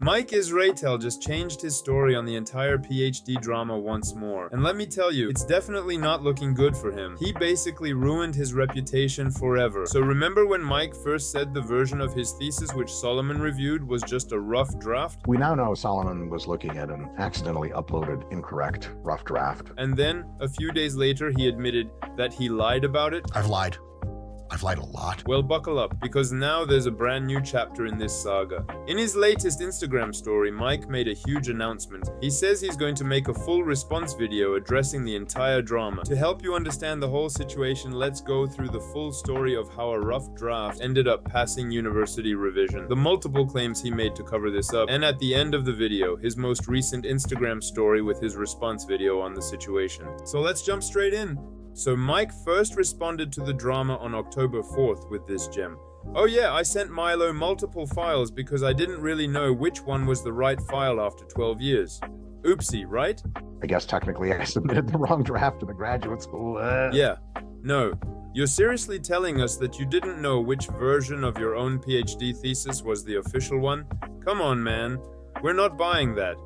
Mike Israetel just changed his story on the entire PhD drama once more. And let me tell you, it's definitely not looking good for him. He basically ruined his reputation forever. So remember when Mike first said the version of his thesis which Solomon reviewed was just a rough draft? We now know Solomon was looking at an accidentally uploaded incorrect rough draft. And then, a few days later, he admitted that he lied about it. I've lied a lot. Well, buckle up, because now there's a brand new chapter in this saga. In his latest Instagram story, Mike made a huge announcement. He says he's going to make a full response video addressing the entire drama. To help you understand the whole situation, let's go through the full story of how a rough draft ended up passing university revision, the multiple claims he made to cover this up, and at the end of the video, his most recent Instagram story with his response video on the situation. So let's jump straight in. So Mike first responded to the drama on October 4th with this gem. Oh yeah, I sent Milo multiple files because I didn't really know which one was the right file after 12 years. Oopsie, right? I guess technically I submitted the wrong draft to the graduate school. Yeah. No. You're seriously telling us that you didn't know which version of your own PhD thesis was the official one? Come on, man. We're not buying that.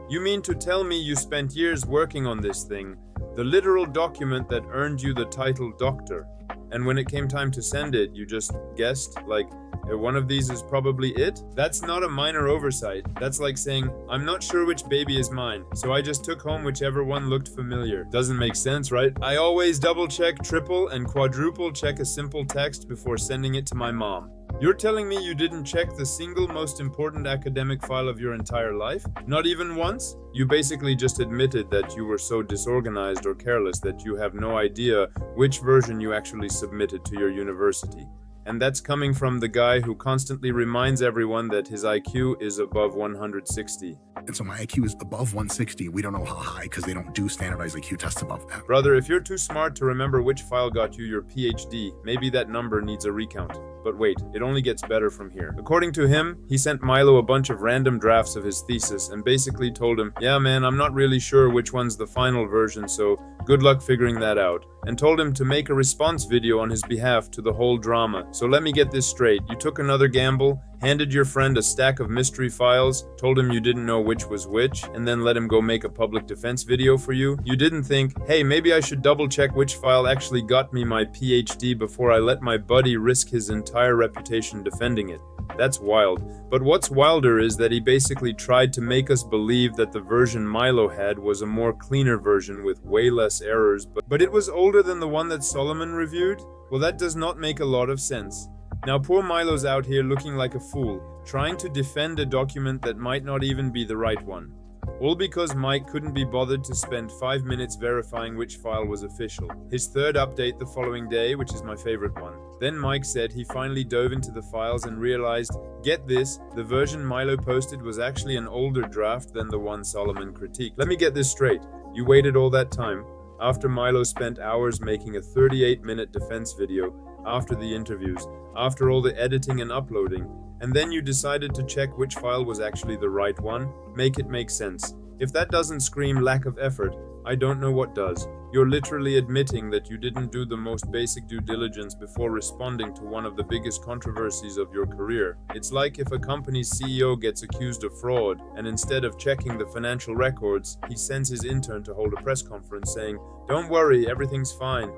You mean to tell me you spent years working on this thing, the literal document that earned you the title doctor, and when it came time to send it, you just guessed, like, one of these is probably it? That's not a minor oversight. That's like saying, I'm not sure which baby is mine, so I just took home whichever one looked familiar. Doesn't make sense, right? I always double check, triple, and quadruple check a simple text before sending it to my mom. You're telling me you didn't check the single most important academic file of your entire life? Not even once? You basically just admitted that you were so disorganized or careless that you have no idea which version you actually submitted to your university. And that's coming from the guy who constantly reminds everyone that his IQ is above 160. And so my IQ is above 160. We don't know how high because they don't do standardized IQ tests above that. Brother, if you're too smart to remember which file got you your PhD, maybe that number needs a recount. But wait, it only gets better from here. According to him, he sent Milo a bunch of random drafts of his thesis and basically told him, yeah man, I'm not really sure which one's the final version, so good luck figuring that out. And told him to make a response video on his behalf to the whole drama. So let me get this straight. You took another gamble, handed your friend a stack of mystery files, told him you didn't know which was which, and then let him go make a public defense video for you. You didn't think, hey, maybe I should double check which file actually got me my PhD before I let my buddy risk his entire reputation defending it. That's wild. But what's wilder is that he basically tried to make us believe that the version Milo had was a more cleaner version with way less errors, but it was older than the one that Solomon reviewed? Well, that does not make a lot of sense. Now poor Milo's out here looking like a fool, trying to defend a document that might not even be the right one. All because Mike couldn't be bothered to spend 5 minutes verifying which file was official. His third update the following day, which is my favorite one. Then Mike said he finally dove into the files and realized, get this, the version Milo posted was actually an older draft than the one Solomon critiqued. Let me get this straight. You waited all that time, after Milo spent hours making a 38-minute defense video, after the interviews, after all the editing and uploading, and then you decided to check which file was actually the right one? Make it make sense. If that doesn't scream lack of effort, I don't know what does. You're literally admitting that you didn't do the most basic due diligence before responding to one of the biggest controversies of your career. It's like if a company's CEO gets accused of fraud, and instead of checking the financial records, he sends his intern to hold a press conference saying, "Don't worry, everything's fine."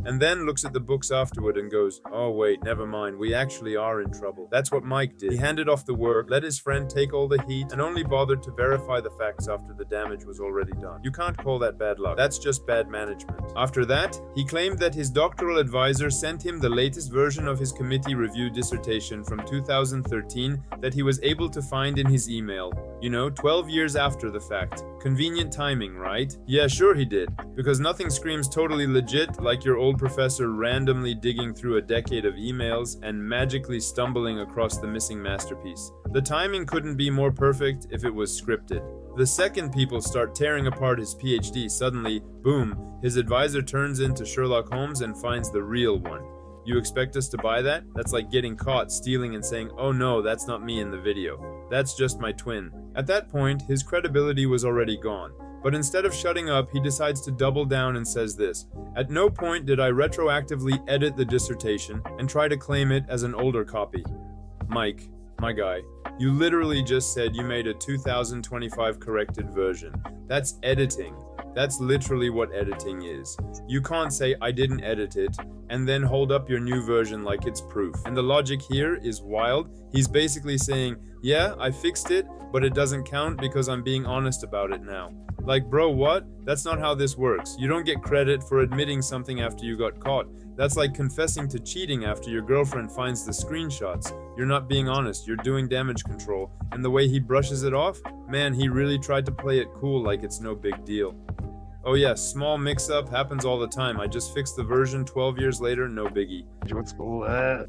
And then looks at the books afterward and goes, oh wait, never mind, we actually are in trouble. That's what Mike did. He handed off the work, let his friend take all the heat, and only bothered to verify the facts after the damage was already done. You can't call that bad luck. That's just bad management. After that, he claimed that his doctoral advisor sent him the latest version of his committee-reviewed dissertation from 2013 that he was able to find in his email. 12 years after the fact. Convenient timing, right? Yeah, sure he did. Because nothing screams totally legit like your old professor randomly digging through a decade of emails and magically stumbling across the missing masterpiece. The timing couldn't be more perfect if it was scripted. The second people start tearing apart his PhD, suddenly, boom, his advisor turns into Sherlock Holmes and finds the real one. You expect us to buy that? That's like getting caught stealing and saying, oh no, that's not me in the video. That's just my twin. At that point, his credibility was already gone. But instead of shutting up, he decides to double down and says this: at no point did I retroactively edit the dissertation and try to claim it as an older copy. Mike, my guy, You literally just said you made a 2025 corrected version. That's editing. That's literally what editing is. You can't say, I didn't edit it, and then hold up your new version like it's proof. And the logic here is wild. He's basically saying, yeah, I fixed it, but it doesn't count because I'm being honest about it now. Like, bro, what? That's not how this works. You don't get credit for admitting something after you got caught. That's like confessing to cheating after your girlfriend finds the screenshots. You're not being honest, you're doing damage control. And the way he brushes it off, man, he really tried to play it cool like it's no big deal. Oh yes, small mix-up happens all the time. I just fixed the version 12 years later, no biggie. What's that?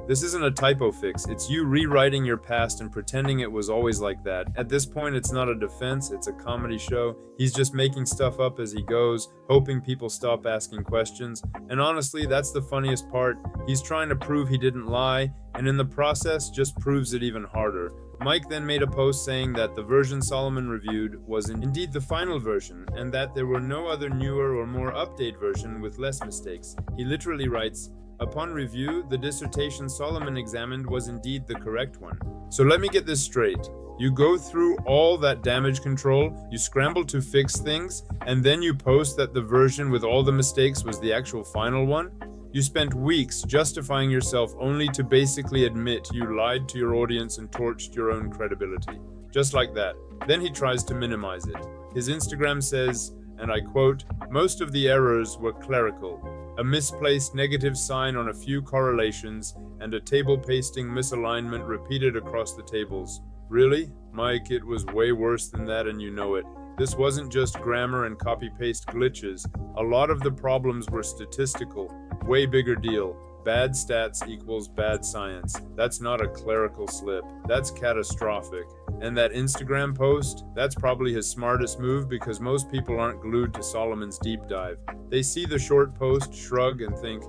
This isn't a typo fix, it's you rewriting your past and pretending it was always like that. At this point, it's not a defense, it's a comedy show. He's just making stuff up as he goes, hoping people stop asking questions. And honestly, that's the funniest part. He's trying to prove he didn't lie, and in the process, just proves it even harder. Mike then made a post saying that the version Solomon reviewed was indeed the final version, and that there were no other newer or more updated version with less mistakes. He literally writes, upon review, the dissertation Solomon examined was indeed the correct one. So let me get this straight. You go through all that damage control, you scramble to fix things, and then you post that the version with all the mistakes was the actual final one? You spent weeks justifying yourself only to basically admit you lied to your audience and torched your own credibility. Just like that. Then he tries to minimize it. His Instagram says, and I quote, most of the errors were clerical. A misplaced negative sign on a few correlations, and a table pasting misalignment repeated across the tables. Really? Mike, it was way worse than that and you know it. This wasn't just grammar and copy-paste glitches. A lot of the problems were statistical. Way bigger deal. Bad stats equals bad science. That's not a clerical slip. That's catastrophic. And that Instagram post, that's probably his smartest move because most people aren't glued to Solomon's deep dive. They see the short post, shrug, and think,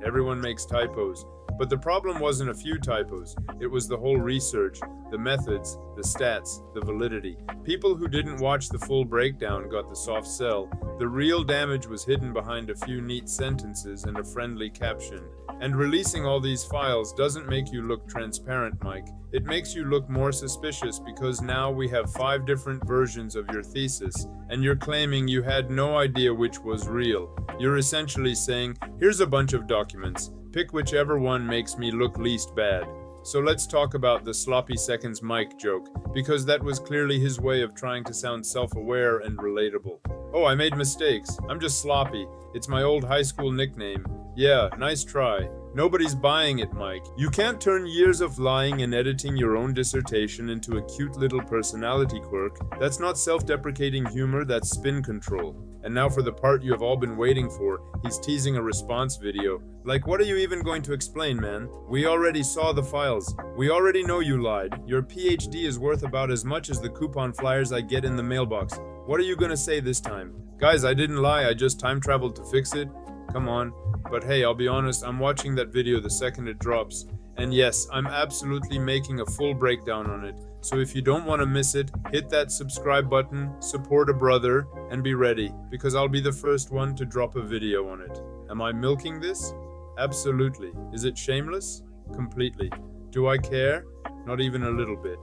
everyone makes typos. But the problem wasn't a few typos. It was the whole research, the methods, the stats, the validity. People who didn't watch the full breakdown got the soft sell. The real damage was hidden behind a few neat sentences and a friendly caption. And releasing all these files doesn't make you look transparent, Mike. It makes you look more suspicious because now we have 5 different versions of your thesis, and you're claiming you had no idea which was real. You're essentially saying, here's a bunch of documents. Pick whichever one makes me look least bad. So let's talk about the sloppy seconds Mike joke, because that was clearly his way of trying to sound self-aware and relatable. Oh, I made mistakes. I'm just sloppy. It's my old high school nickname. Yeah, nice try. Nobody's buying it, Mike. You can't turn years of lying and editing your own dissertation into a cute little personality quirk. That's not self-deprecating humor, that's spin control. And now for the part you have all been waiting for, he's teasing a response video. Like, what are you even going to explain, man? We already saw the files. We already know you lied. Your PhD is worth about as much as the coupon flyers I get in the mailbox. What are you gonna say this time? Guys, I didn't lie, I just time traveled to fix it. Come on. But hey, I'll be honest, I'm watching that video the second it drops. And yes, I'm absolutely making a full breakdown on it. So if you don't want to miss it, hit that subscribe button, support a brother, and be ready, because I'll be the first one to drop a video on it. Am I milking this? Absolutely. Is it shameless? Completely. Do I care? Not even a little bit.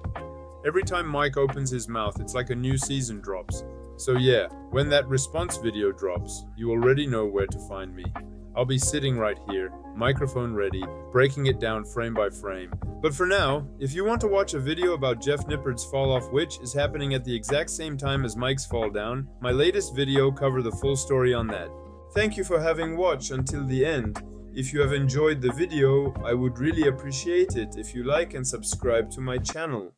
Every time Mike opens his mouth, it's like a new season drops. So yeah, when that response video drops, you already know where to find me. I'll be sitting right here, microphone ready, breaking it down frame by frame. But for now, if you want to watch a video about Jeff Nippard's fall off, which is happening at the exact same time as Mike's fall down, my latest video covers the full story on that. Thank you for having watched until the end. If you have enjoyed the video, I would really appreciate it if you like and subscribe to my channel.